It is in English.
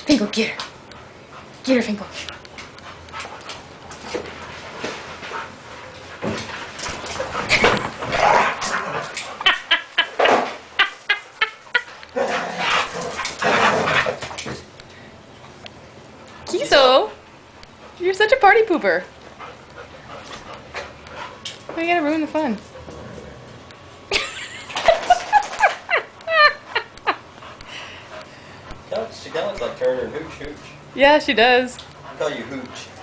Finkel, get her. Get her, Finkel. Kiso, you're such a party pooper. Why you gotta ruin the fun? She kind of looks like Turner and Hooch Hooch. Yeah, she does. I call you Hooch.